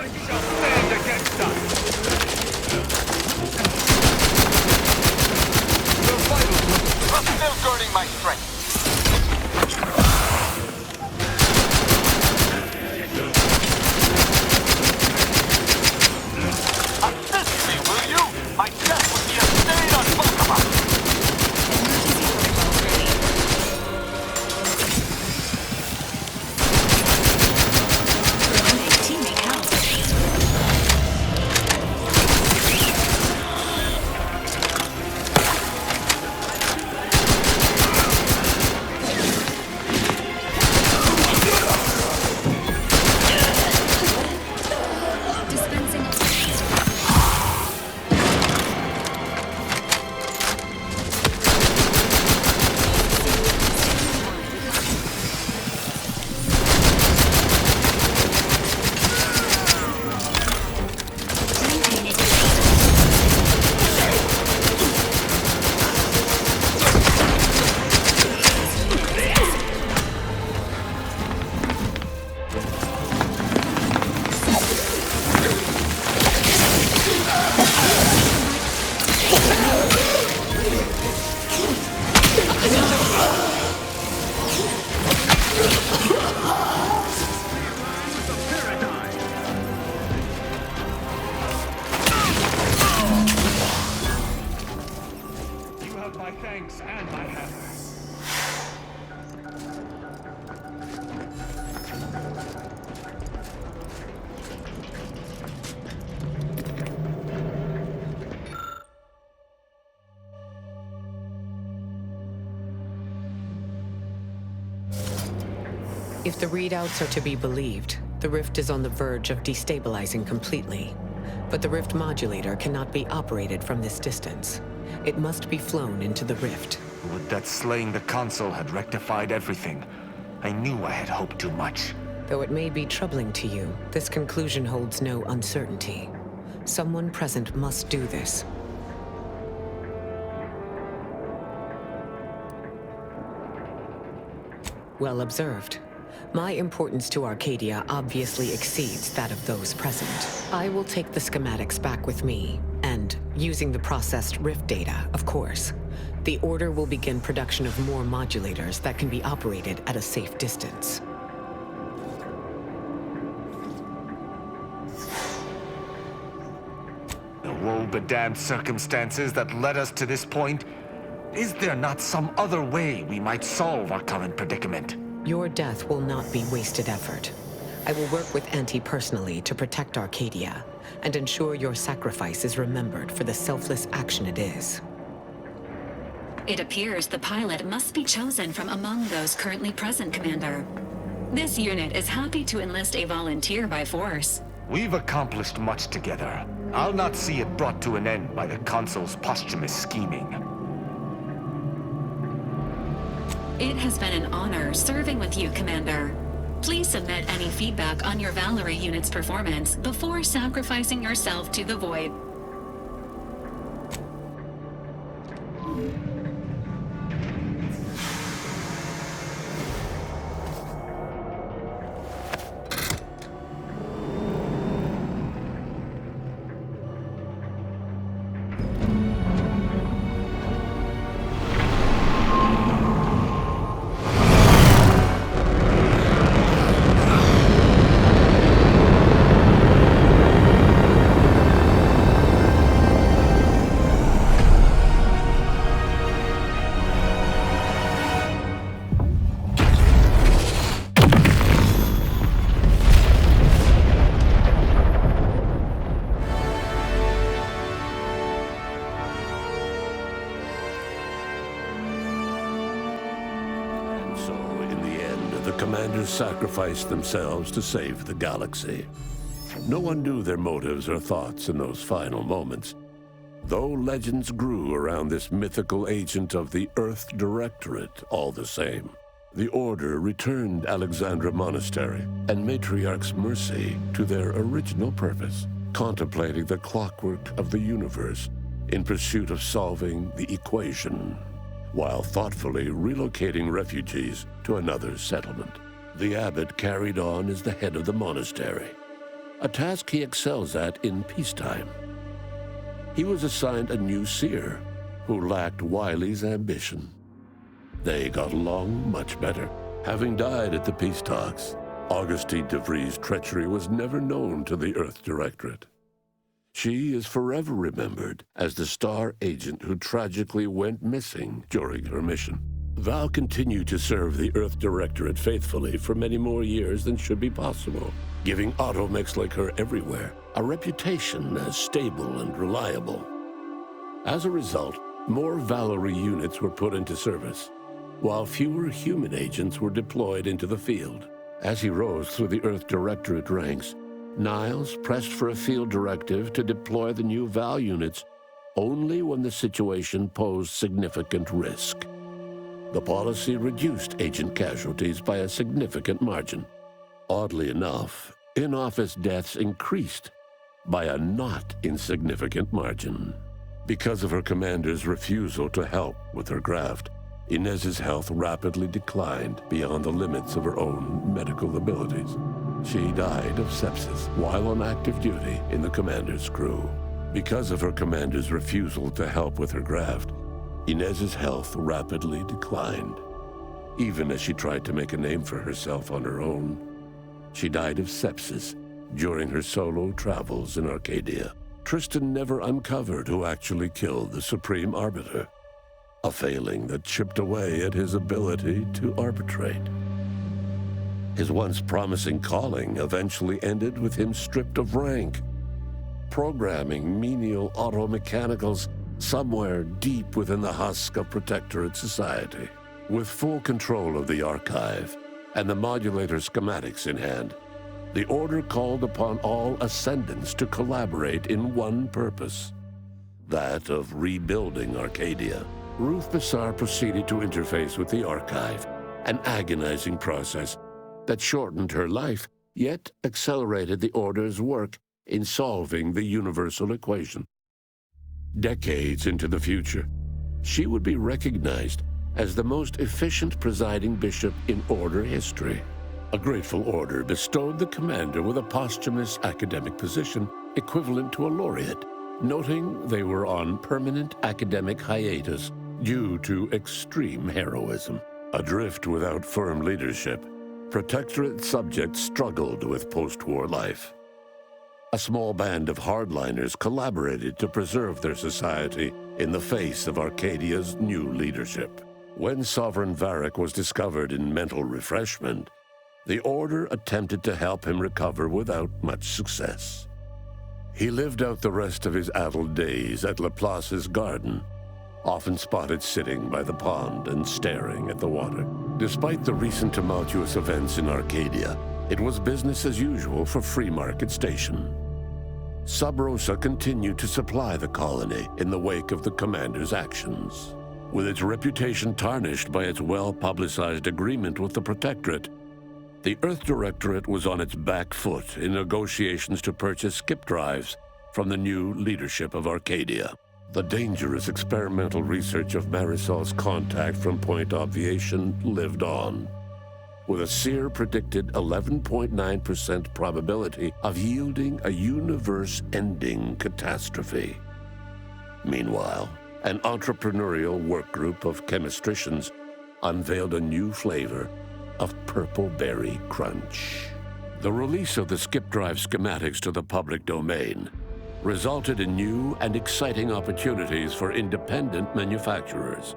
shall stand against us! The vital... I'm still guarding my strength. Assist me, will you? My death would be a stain on both of us! If the readouts are to be believed, the rift is on the verge of destabilizing completely. But the rift modulator cannot be operated from this distance. It must be flown into the rift. Would that slaying the Consul had rectified everything. I knew I had hoped too much. Though it may be troubling to you, this conclusion holds no uncertainty. Someone present must do this. Well observed. My importance to Arcadia obviously exceeds that of those present. I will take the schematics back with me, and, using the processed rift data, of course, the Order will begin production of more modulators that can be operated at a safe distance. The woe-bedamned circumstances that led us to this point? Is there not some other way we might solve our current predicament? Your death will not be wasted effort. I will work with Auntie personally to protect Arcadia, and ensure your sacrifice is remembered for the selfless action it is. It appears the pilot must be chosen from among those currently present, Commander. This unit is happy to enlist a volunteer by force. We've accomplished much together. I'll not see it brought to an end by the Consul's posthumous scheming. It has been an honor serving with you, Commander. Please submit any feedback on your Valerie unit's performance before sacrificing yourself to the Void. Commanders sacrificed themselves to save the galaxy. No one knew their motives or thoughts in those final moments, though legends grew around this mythical agent of the Earth Directorate all the same. The Order returned Alexandra Monastery and Matriarch's Mercy to their original purpose, contemplating the clockwork of the universe in pursuit of solving the equation, while thoughtfully relocating refugees to another settlement. The abbot carried on as the head of the monastery, a task he excels at in peacetime. He was assigned a new seer who lacked Wiley's ambition. They got along much better. Having died at the peace talks, Augustine DeVries' treachery was never known to the Earth Directorate. She is forever remembered as the star agent who tragically went missing during her mission. Val continued to serve the Earth Directorate faithfully for many more years than should be possible, giving automechs like her everywhere a reputation as stable and reliable. As a result, more Valerie units were put into service, while fewer human agents were deployed into the field. As he rose through the Earth Directorate ranks, Niles pressed for a field directive to deploy the new Val units only when the situation posed significant risk. The policy reduced agent casualties by a significant margin. Oddly enough, in-office deaths increased by a not insignificant margin. Because of her commander's refusal to help with her graft, Inez's health rapidly declined beyond the limits of her own medical abilities. She died of sepsis while on active duty in the commander's crew. Because of her commander's refusal to help with her graft, Inez's health rapidly declined. Even as she tried to make a name for herself on her own, she died of sepsis during her solo travels in Arcadia. Tristan never uncovered who actually killed the Supreme Arbiter, a failing that chipped away at his ability to arbitrate. His once promising calling eventually ended with him stripped of rank, programming menial automechanicals somewhere deep within the husk of Protectorate society. With full control of the archive and the modulator schematics in hand, the Order called upon all Ascendants to collaborate in one purpose, that of rebuilding Arcadia. Ruth Bassar proceeded to interface with the archive, an agonizing process that shortened her life, yet accelerated the Order's work in solving the universal equation. Decades into the future, she would be recognized as the most efficient presiding bishop in Order history. A grateful Order bestowed the commander with a posthumous academic position equivalent to a laureate, noting they were on permanent academic hiatus due to extreme heroism. Adrift without firm leadership, Protectorate subjects struggled with post-war life. A small band of hardliners collaborated to preserve their society in the face of Arcadia's new leadership. When Sovereign Varric was discovered in mental refreshment, the Order attempted to help him recover without much success. He lived out the rest of his addled days at Laplace's garden, often spotted sitting by the pond and staring at the water. Despite the recent tumultuous events in Arcadia, it was business as usual for Free Market Station. Sub Rosa continued to supply the colony in the wake of the commander's actions. With its reputation tarnished by its well-publicized agreement with the Protectorate, the Earth Directorate was on its back foot in negotiations to purchase skip drives from the new leadership of Arcadia. The dangerous experimental research of Marisol's contact from Point Obviation lived on, with a seer predicted 11.9% probability of yielding a universe-ending catastrophe. Meanwhile, an entrepreneurial work group of chemistricians unveiled a new flavor of Purple Berry Crunch. The release of the skip drive schematics to the public domain resulted in new and exciting opportunities for independent manufacturers.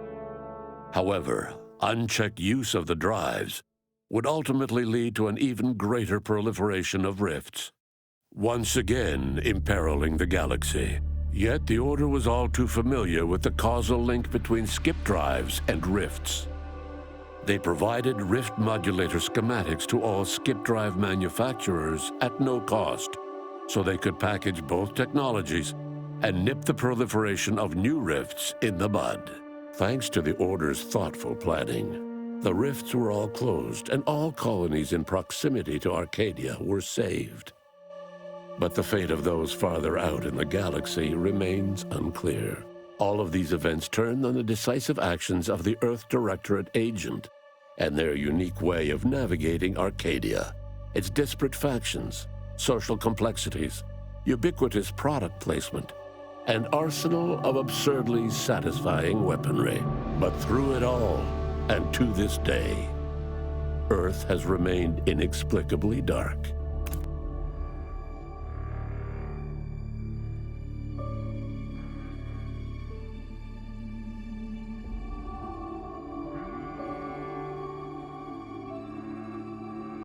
However, unchecked use of the drives would ultimately lead to an even greater proliferation of rifts, once again imperiling the galaxy. Yet the Order was all too familiar with the causal link between skip drives and rifts. They provided rift modulator schematics to all skip drive manufacturers at no cost, so they could package both technologies and nip the proliferation of new rifts in the bud. Thanks to the Order's thoughtful planning, the rifts were all closed and all colonies in proximity to Arcadia were saved. But the fate of those farther out in the galaxy remains unclear. All of these events turn on the decisive actions of the Earth Directorate agent and their unique way of navigating Arcadia, its disparate factions, social complexities, ubiquitous product placement, an arsenal of absurdly satisfying weaponry. But through it all, and to this day, Earth has remained inexplicably dark.